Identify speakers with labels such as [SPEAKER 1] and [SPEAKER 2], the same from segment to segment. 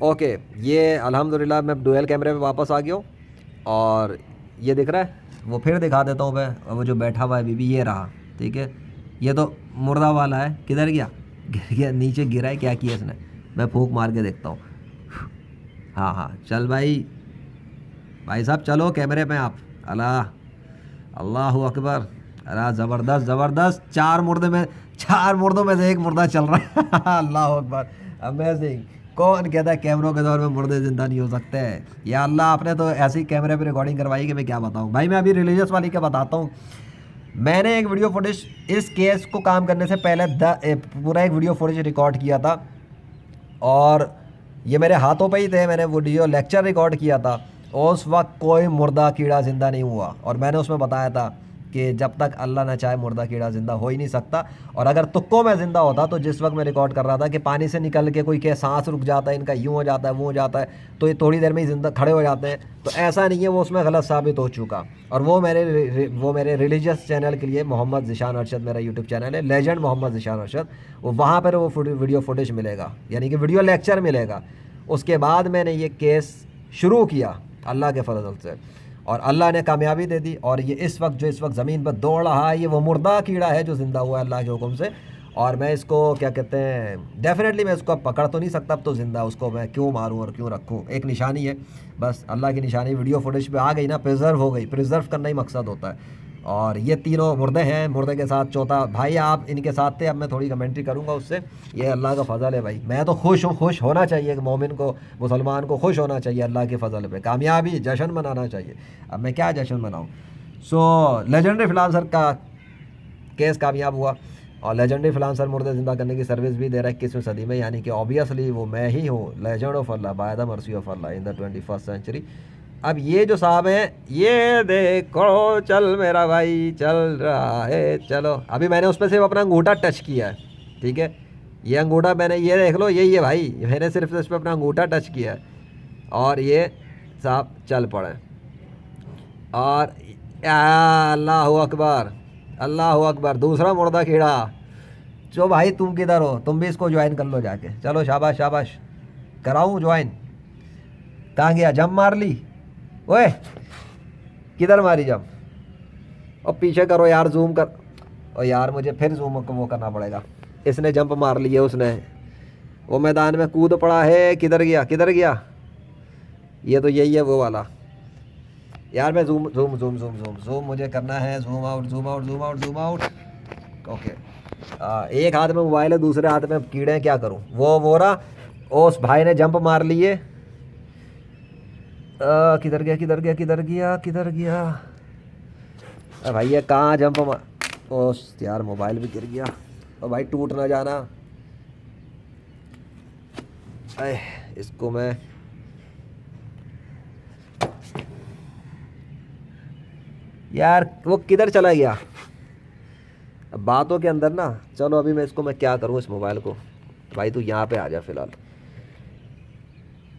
[SPEAKER 1] Okay, ये अल्हम्दुलिल्लाह मैं डुअल कैमरे पे वापस आ गया हूँ। और ये दिख रहा है, वो फिर दिखा देता हूँ मैं। वो जो बैठा हुआ है बीबी, ये रहा। ठीक है, ये तो मुर्दा वाला है। किधर गया? गिर गया, नीचे गिरा है। क्या किया इसने? मैं फूंक मार के देखता हूँ। हाँ हाँ, चल भाई, भाई साहब चलो कैमरे पे आप। अल्लाह, अल्लाह अकबर। अरे ज़बरदस्त ज़बरदस्त, चार मुर्दों में से एक मुर्दा चल रहा है। अल्लाह अकबर, अमेजिंग। कौन कहता है कैमरों के दौर में मुर्दे ज़िंदा नहीं हो सकते? या अल्लाह, आपने तो ऐसी कैमरे पे रिकॉर्डिंग करवाई कि मैं क्या बताऊँ भाई। मैं अभी रिलीजियस वाली का बताता हूँ। मैंने एक वीडियो फुटेज, इस केस को काम करने से पहले पूरा एक वीडियो फुटेज रिकॉर्ड किया था। और ये मेरे हाथों पे ही थे, मैंने वीडियो लेक्चर रिकॉर्ड किया था। उस वक्त कोई मुर्दा कीड़ा ज़िंदा नहीं हुआ। और मैंने उसमें बताया था कि जब तक अल्लाह ना चाहे मुर्दा कीड़ा ज़िंदा हो ही नहीं सकता। और अगर तुक्कों में ज़िंदा होता, तो जिस वक्त मैं रिकॉर्ड कर रहा था कि पानी से निकल के कोई के सांस रुक जाता है, इनका यूँ हो जाता है, वो हो जाता है, तो ये थोड़ी देर में ही ज़िंदा खड़े हो जाते हैं, तो ऐसा नहीं है, वो उसमें गलत साबित हो चुका। और वो मेरे रिलीजियस चैनल के लिए, मोहम्मद ज़ीशान अरशद मेरा यूट्यूब चैनल है, लेजेंड मोहम्मद ज़ीशान अरशद, वो वहाँ पर वो वीडियो फुटेज मिलेगा, यानी कि वीडियो लेक्चर मिलेगा। उसके बाद मैंने ये केस शुरू किया अल्लाह के फजल से, और अल्लाह ने कामयाबी दे दी। और ये इस वक्त ज़मीन पर दौड़ रहा है, ये वो मुर्दा कीड़ा है जो ज़िंदा हुआ है अल्लाह के हुक्म से। और मैं इसको क्या कहते हैं, डेफिनेटली मैं इसको अब पकड़ तो नहीं सकता, अब तो ज़िंदा, उसको मैं क्यों मारूं और क्यों रखूं? एक निशानी है, बस अल्लाह की निशानी वीडियो फुटेज पे आ गई ना, प्रिजर्व हो गई। प्रिजर्व करना ही मकसद होता है। और ये तीनों मुर्दे हैं, मुर्दे के साथ चौथा भाई आप इनके साथ थे। अब मैं थोड़ी कमेंट्री करूँगा उससे। ये अल्लाह का फ़ज़ल है भाई, मैं तो खुश हूँ। खुश होना चाहिए कि मोमिन को, मुसलमान को खुश होना चाहिए अल्लाह के फ़ज़ल पे, कामयाबी जश्न मनाना चाहिए। अब मैं क्या जश्न मनाऊँ? सो लेजेंडरी फ्रीलांसर का केस कामयाब हुआ। और लेजेंडरी फ्रीलांसर मुर्दे ज़िंदा करने की सर्विस भी दे रहा है 21वीं सदी में, यानी कि ऑब्वियसली वो मैं ही हूँ, legend of Allah, by the mercy of Allah in the 21st century. अब ये जो साहब हैं, ये देखो, चल मेरा भाई चल रहा है। चलो, अभी मैंने उस पर सिर्फ अपना अंगूठा टच किया है। ठीक है, ये अंगूठा मैंने, ये देख लो, यही है भाई, मैंने सिर्फ इस पर अपना अंगूठा टच किया है और ये साहब चल पड़े। और अल्लाह अकबर, अल्लाह अकबर, दूसरा मुर्दा कीड़ा। जो भाई तुम किधर हो? तुम भी इसको ज्वाइन कर लो जाके। चलो शाबाश शाबाश, कराऊँ ज्वाइन? कहाँ गया? जंप मार ली? ओए, किधर मारी जंप? और पीछे करो यार, जूम कर। और यार मुझे फिर जूम को वो करना पड़ेगा। इसने जंप मार ली है, उसने वो मैदान में कूद पड़ा है। किधर गया, किधर गया? ये तो यही है वो वाला। यार मैं zoom zoom zoom zoom zoom zoom मुझे करना है। Zoom out zoom out zoom out zoom out. Okay, एक हाथ में मोबाइल है, दूसरे हाथ में कीड़े हैं, क्या करूं? वो रहा, उस भाई ने जंप मार लिए। किधर गया, किधर गया, किधर गया, किधर गया? अरे भाई ये कहाँ जंप मार? ओ यार, मोबाइल भी गिर गया। और भाई टूट ना जाना। अरे इसको मैं, यार वो किधर चला गया? अब बातों के अंदर ना। चलो अभी मैं इसको, मैं क्या करूँ इस मोबाइल को? भाई तू यहाँ पे आ जा फ़िलहाल।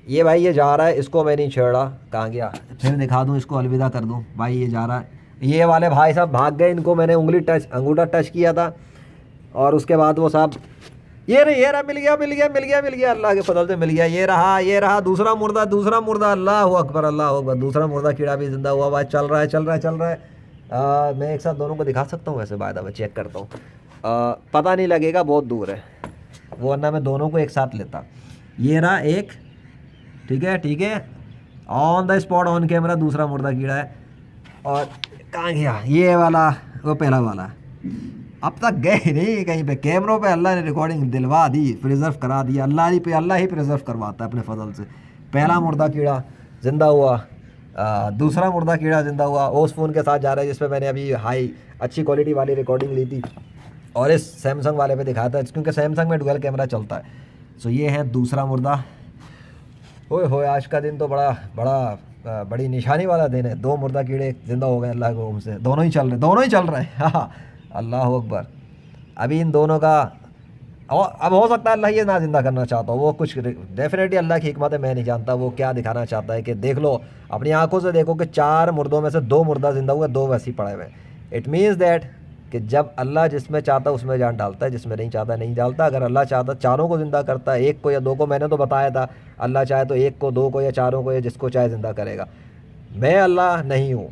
[SPEAKER 1] ये भाई ये जा रहा है, इसको मैं नहीं छेड़ रहा। कहाँ गया? फिर दिखा दूँ इसको, अलविदा कर दूँ। भाई ये जा रहा है। ये वाले भाई साहब भाग गए, इनको मैंने अंगूठा टच किया था। और उसके बाद वो साहब, ये रहा, मिल गया मिल गया मिल गया मिल गया, अल्लाह के फजल से मिल गया। ये रहा दूसरा मुर्दा, दूसरा मुर्दा। अल्लाह अकबर, अल्लाह अकबर, दूसरा मुर्दा कीड़ा भी जिंदा हुआ। भाई चल रहा है चल रहा है चल रहा है। मैं एक साथ दोनों को दिखा सकता हूँ वैसे? बाय मैं चेक करता हूँ। पता नहीं लगेगा, बहुत दूर है वो, वरना मैं दोनों को एक साथ लेता। ये रहा एक, ठीक है ठीक है, on the spot on camera दूसरा मुर्दा कीड़ा है। और कहाँ गया ये वाला? वो पहला वाला। अब तक गए नहीं कहीं पे, कैमरों पे अल्लाह ने रिकॉर्डिंग दिलवा दी, प्रिजर्व करा दिया। अल्लाह ही प्रिजर्व करवाता है अपने फजल से। पहला मुर्दा कीड़ा ज़िंदा हुआ, दूसरा मुर्दा कीड़ा ज़िंदा हुआ। उस फ़ोन के साथ जा रहा है जिस पे मैंने अभी हाई अच्छी क्वालिटी वाली रिकॉर्डिंग ली थी, और इस सैमसंग वाले पे दिखाया था, क्योंकि सैमसंग में डुअल कैमरा चलता है। सो ये है दूसरा मुर्दा। होए आज का दिन तो बड़ा बड़ा बड़ी निशानी वाला दिन है। दो मुर्दा कीड़े ज़िंदा हो गए अल्लाह के हुक्म से। दोनों ही चल रहे हैं। हाँ, अल्लाह अकबर। अभी इन दोनों का, और अब हो सकता है अल्लाह ये ना जिंदा करना चाहता हो, वो कुछ डेफिनेटली अल्लाह की हिकमत है, मैं नहीं जानता वो क्या दिखाना चाहता है। कि देख लो अपनी आंखों से, देखो कि 4 मुर्दों में से 2 मुर्दा जिंदा हुए, 2 वैसे ही पड़े हुए। इट मीन्स दैट कि जब अल्लाह जिसमें चाहता उसमें जान डालता है, जिसमें नहीं चाहता नहीं डालता। अगर अल्लाह चाहता चारों को ज़िंदा करता है, एक को या दो को, मैंने तो बताया था अल्लाह चाहे तो एक को, दो को या चारों को या जिसको चाहे ज़िंदा करेगा। मैं अल्लाह नहीं हूँ,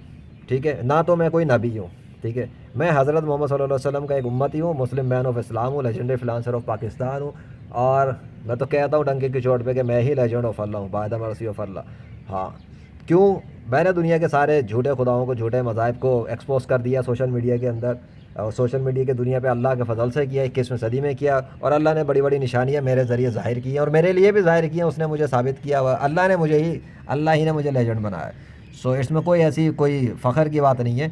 [SPEAKER 1] ठीक है, ना तो मैं कोई नबी हूँ, ठीक है। मैं हज़रत मोहम्मद सल्लल्लाहु अलैहि वसल्लम का एक उम्मती हूँ, मुस्लिम मैन ऑफ इस्लाम हूँ, लेजेंडरी फ्रीलांसर ऑफ पाकिस्तान हूँ। और मैं तो कहता हूँ डंके की चोट पे कि मैं ही लेजेंड ऑफ अल्लाह हूँ, बाय द मर्सी ऑफ अल्लाह। हाँ, क्यों? मैंने दुनिया के सारे झूठे खुदाओं को, झूठे मज़ाहिब को एक्सपोज कर दिया सोशल मीडिया के अंदर, और सोशल मीडिया की दुनिया पे अल्लाह के फ़ज़ल से किया, 21वीं सदी में किया। और अल्लाह ने बड़ी बड़ी निशानियाँ मेरे ज़रिए ज़ाहिर की हैं, और मेरे लिए भी ज़ाहिर की हैं। उसने मुझे साबित किया हुआ, अल्लाह ही ने मुझे लेजेंड बनाया। सो इसमें कोई ऐसी कोई फ़ख्र की बात नहीं है,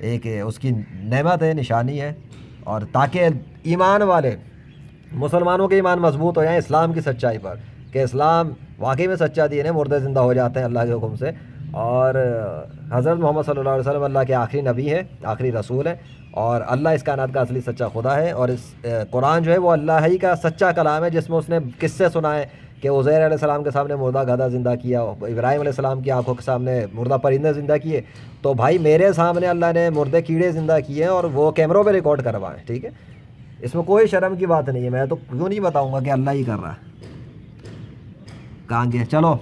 [SPEAKER 1] एक उसकी नेमत है, निशानी है। और ताकि ईमान वाले मुसलमानों के ईमान मजबूत हो जाए इस्लाम की सच्चाई पर, कि इस्लाम वाकई में सच्चा दीन है, मुर्दे ज़िंदा हो जाते हैं अल्लाह के हुक्म से। और हज़रत मोहम्मद सल्लल्लाहु अलैहि वसल्लम अल्लाह के आखिरी नबी है, आखिरी रसूल है, और अल्लाह इस कायनात का असली सच्चा खुदा है। और इस कुरान जो है वो अल्लाह ही का सच्चा कलाम है, जिसमें उसने किस्से सुनाए कि उज़ैर अलैहिस्सलाम के सामने मुर्दा गधा ज़िंदा किया, इब्राहीम अलैहिस्सलाम की आंखों के सामने मुर्दा परिंदे ज़िंदा किए। तो भाई मेरे सामने अल्लाह ने मुर्दे कीड़े ज़िंदा किए हैं, और वो कैमरों पे रिकॉर्ड करवाएं, ठीक है। इसमें कोई शर्म की बात नहीं है। मैं तो क्यों नहीं बताऊंगा कि अल्लाह ही कर रहा है। कहाँ गए? चलो,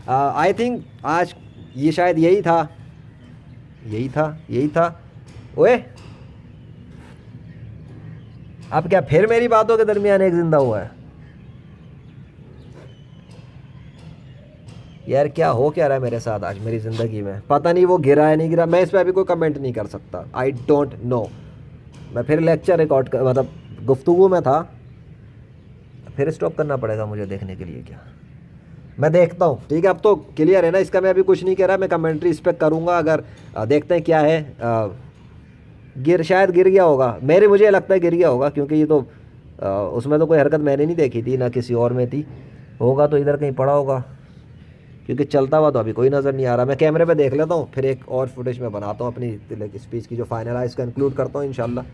[SPEAKER 1] आई थिंक आज ये शायद यही था। ओए, अब क्या फिर मेरी बातों के दरमियान एक ज़िंदा हुआ है? यार क्या हो क्या रहा है मेरे साथ आज मेरी ज़िंदगी में? पता नहीं वो गिरा है नहीं गिरा, मैं इस पर अभी कोई कमेंट नहीं कर सकता। I don't know. मैं फिर लेक्चर रिकॉर्ड कर, मतलब गुफ्तगू में था, फिर स्टॉप करना पड़ेगा मुझे देखने के लिए क्या? मैं देखता हूँ, ठीक है। अब तो क्लियर है ना, इसका मैं अभी कुछ नहीं कह रहा, मैं कमेंट्री इस पर करूँगा। अगर देखते हैं क्या है। शायद गिर गया होगा, मुझे लगता है गिर गया होगा, क्योंकि ये तो उसमें तो कोई हरकत मैंने नहीं देखी थी, ना किसी और में थी। होगा तो इधर कहीं पड़ा होगा, क्योंकि चलता हुआ तो अभी कोई नज़र नहीं आ रहा। मैं कैमरे पे देख लेता हूँ, फिर एक और फुटेज में बनाता हूँ अपनी स्पीच की, जो फाइनलाइज कंक्लूड करता हूँ इंशाल्लाह।